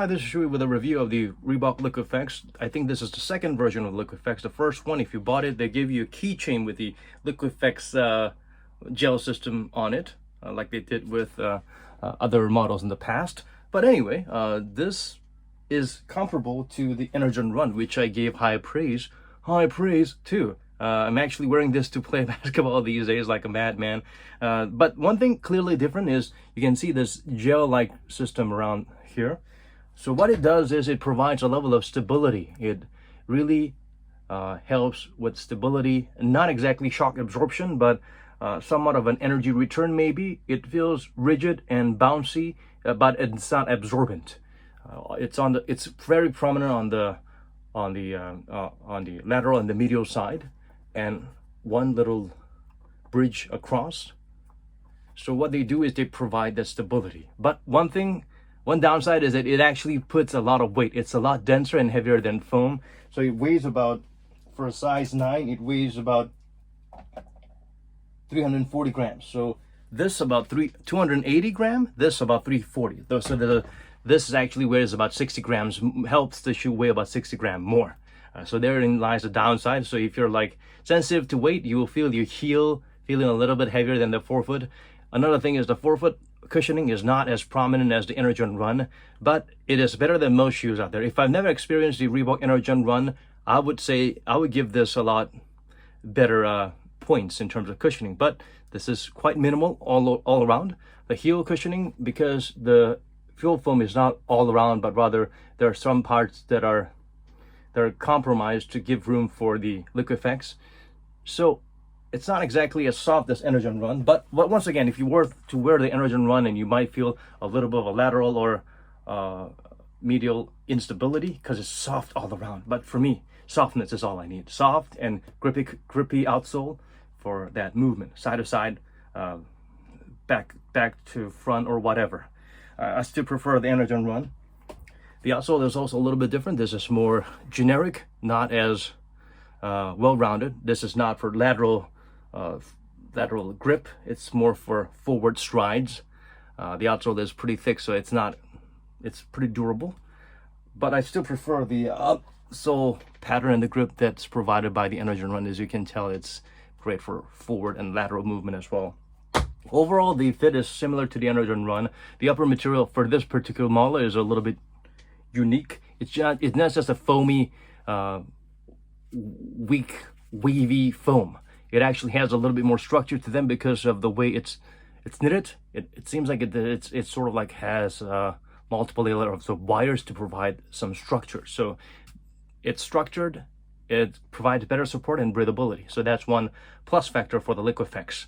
Hi, this is Shui with a review of the Reebok liquifect. I think this is the second version of liquifect. The first one, if you bought it, they give you a keychain with the liquifect gel system on it, like they did with other models in the past. But anyway, this is comparable to the Energon Run, which I gave high praise to. I'm actually wearing this to play basketball these days like a madman. But one thing clearly different is you can see this gel-like system around here. So what it does is it provides a level of stability. It really helps with stability, not exactly shock absorption, but somewhat of an energy return maybe. It feels rigid and bouncy, but it's not absorbent. It's very prominent on the lateral and the medial side, and one little bridge across. So what they do is they provide the stability. But one downside is that it actually puts a lot of weight. It's a lot denser and heavier than foam. So it weighs about, for a size 9, it weighs about 340 grams. So this about 280 grams, this about 340. So this actually weighs about 60 grams, helps the shoe weigh about 60 grams more. So therein lies the downside. So if you're like sensitive to weight, you will feel your heel feeling a little bit heavier than the forefoot. Another thing is the forefoot cushioning is not as prominent as the Energon Run, but it is better than most shoes out there. If I've never experienced the Reebok Energon Run, I would give this a lot better points in terms of cushioning, but this is quite minimal all around. The heel cushioning, because the fuel foam is not all around, but rather there are some parts that are compromised to give room for the liquifects. So it's not exactly as soft as Energon Run, but once again, if you were to wear the Energon Run, and you might feel a little bit of a lateral or medial instability because it's soft all around. But for me, softness is all I need. Soft and grippy outsole for that movement, side to side, back to front, or whatever. I still prefer the Energon Run. The outsole is also a little bit different. This is more generic, not as well-rounded. This is not for lateral grip. It's more for forward strides. The outsole is pretty thick, so it's pretty durable. But I still prefer the outsole pattern and the grip that's provided by the Energon Run. As you can tell, it's great for forward and lateral movement as well. Overall, the fit is similar to the Energon Run. The upper material for this particular model is a little bit unique. It's not just a foamy, weak, wavy foam. It actually has a little bit more structure to them because of the way it's knitted. It seems like it sort of like has multiple layers of wires to provide some structure. So it's structured. It provides better support and breathability. So that's one plus factor for the liquifects.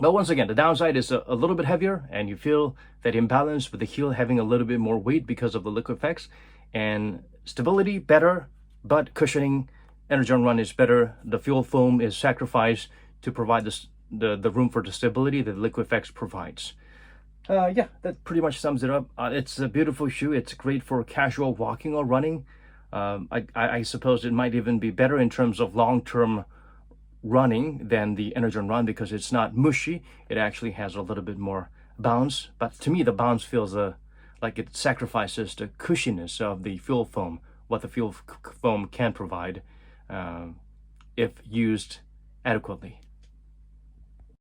But once again, the downside is a little bit heavier, and you feel that imbalance with the heel having a little bit more weight because of the liquifects. And stability better, but cushioning, Energon Run is better. The fuel foam is sacrificed to provide the room for the stability that liquifects provides. Yeah, that pretty much sums it up. It's a beautiful shoe. It's great for casual walking or running. I suppose it might even be better in terms of long-term running than the Energon Run because it's not mushy. It actually has a little bit more bounce. But to me, the bounce feels like it sacrifices the cushiness of the fuel foam, what the fuel foam can provide if used adequately.